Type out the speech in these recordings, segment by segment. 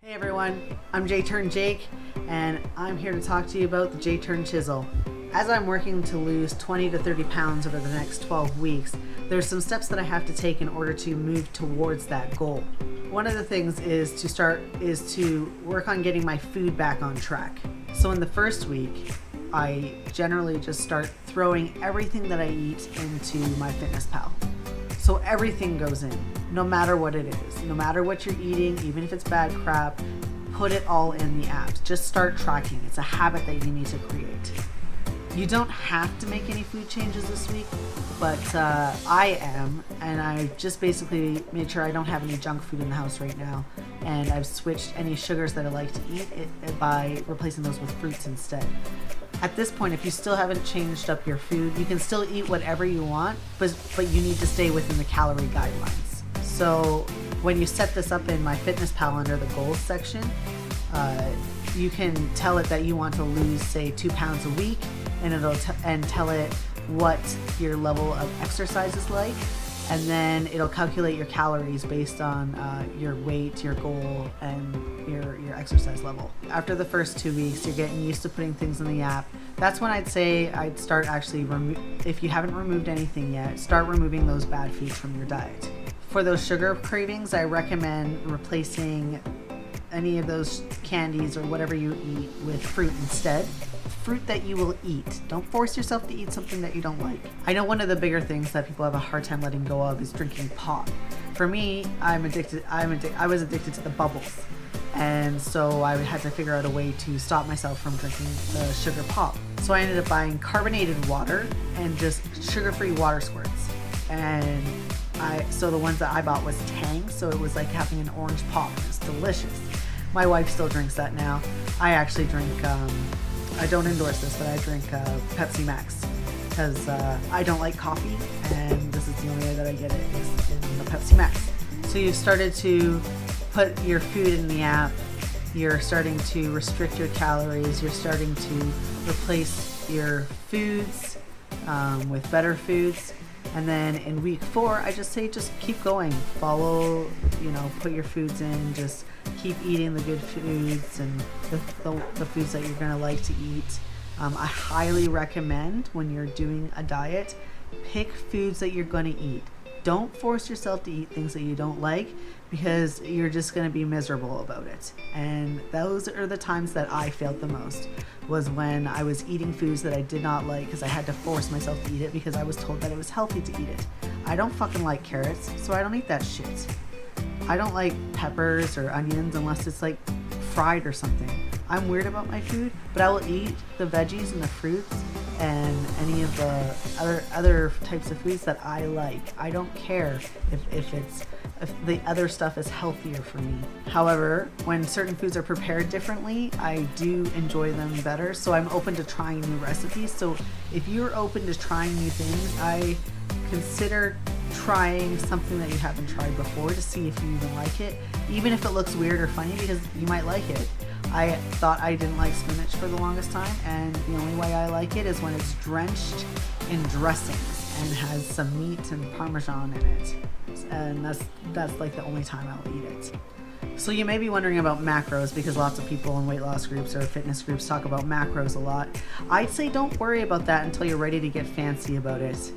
Hey everyone, I'm J-Turn-Jake, and I'm here to talk to you about the J-Turn-Chisel. As I'm working to lose 20 to 30 pounds over the next 12 weeks, there's some steps that I have to take in order to move towards that goal. One of the things is to work on getting my food back on track. So in the first week, I generally just start throwing everything that I eat into MyFitnessPal. So everything goes in, no matter what it is, no matter what you're eating, even if it's bad crap, put it all in the apps. Just start tracking. It's a habit that you need to create. You don't have to make any food changes this week, but I am, and I just basically made sure I don't have any junk food in the house right now, and I've switched any sugars that I like to eat by replacing those with fruits instead. At this point, if you still haven't changed up your food, you can still eat whatever you want, but you need to stay within the calorie guidelines. So when you set this up in MyFitnessPal under the goals section, you can tell it that you want to lose, say, 2 pounds a week, and tell it what your level of exercise is like, and then it'll calculate your calories based on your weight, your goal, and your exercise level. After the first 2 weeks, you're getting used to putting things in the app. That's when I'd say I'd start actually, if you haven't removed anything yet, start removing those bad foods from your diet. For those sugar cravings, I recommend replacing any of those candies or whatever you eat with fruit instead. Fruit that you will eat. Don't force yourself to eat something that you don't like. I know one of the bigger things that people have a hard time letting go of is drinking pop. For me, I was addicted to the bubbles. And so I had to figure out a way to stop myself from drinking the sugar pop. So I ended up buying carbonated water and just sugar-free water squirts. And so the ones that I bought was Tang, so it was like having an orange pop. It was delicious. My wife still drinks that now. I actually drink, I don't endorse this, but I drink Pepsi Max because I don't like coffee, and this is the only way that I get it is in the Pepsi Max. So you've started to put your food in the app, you're starting to restrict your calories, you're starting to replace your foods with better foods. And then in week 4, I just say just keep going. Follow, put your foods in, just keep eating the good foods and the foods that you're going to like to eat. I highly recommend when you're doing a diet, pick foods that you're going to eat. Don't force yourself to eat things that you don't like because you're just going to be miserable about it. And those are the times that I failed the most, was when I was eating foods that I did not like because I had to force myself to eat it because I was told that it was healthy to eat it. I don't fucking like carrots, so I don't eat that shit. I don't like peppers or onions unless it's like fried or something. I'm weird about my food, but I will eat the veggies and the fruits and any of the other types of foods that I like. I don't care if the other stuff is healthier for me. However, when certain foods are prepared differently, I do enjoy them better, so I'm open to trying new recipes. So if you're open to trying new things, I consider trying something that you haven't tried before to see if you even like it, even if it looks weird or funny, because you might like it. I thought I didn't like spinach for the longest time, and the only way I like it is when it's drenched in dressings and has some meat and Parmesan in it. And that's like the only time I'll eat it. So you may be wondering about macros, because lots of people in weight loss groups or fitness groups talk about macros a lot. I'd say don't worry about that until you're ready to get fancy about it.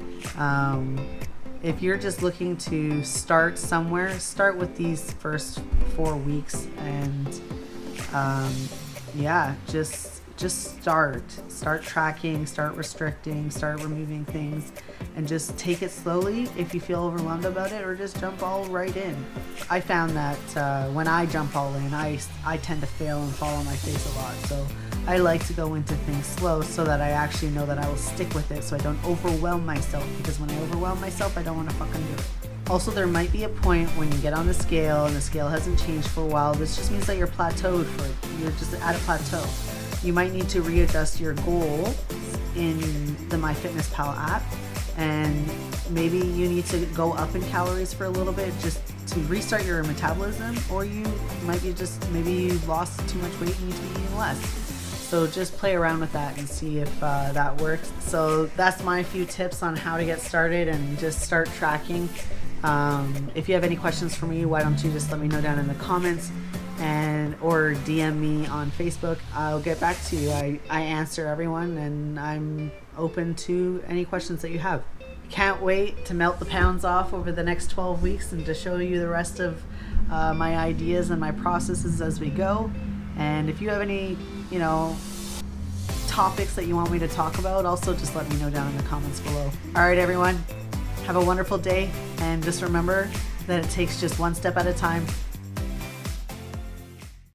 If you're just looking to start somewhere, start with these first 4 weeks and just start tracking, start restricting, start removing things, and just take it slowly if you feel overwhelmed about it, or just jump all right in. I found that when I jump all in, I tend to fail and fall on my face a lot, so I like to go into things slow so that I actually know that I will stick with it, so I don't overwhelm myself, because when I overwhelm myself, I don't want to fucking do it. Also, there might be a point when you get on the scale and the scale hasn't changed for a while. This just means that you're plateaued you're just at a plateau. You might need to readjust your goal in the MyFitnessPal app, and maybe you need to go up in calories for a little bit just to restart your metabolism, or you might be maybe you lost too much weight and need to be eating less. So just play around with that and see if that works. So that's my few tips on how to get started and just start tracking. If you have any questions for me, why don't you just let me know down in the comments. And or DM me on Facebook. I'll get back to you. I answer everyone, and I'm open to any questions that you have. Can't wait to melt the pounds off over the next 12 weeks and to show you the rest of my ideas and my processes as we go. And if you have any, topics that you want me to talk about, also just let me know down in the comments below. All right, everyone, have a wonderful day, and just remember that it takes just one step at a time.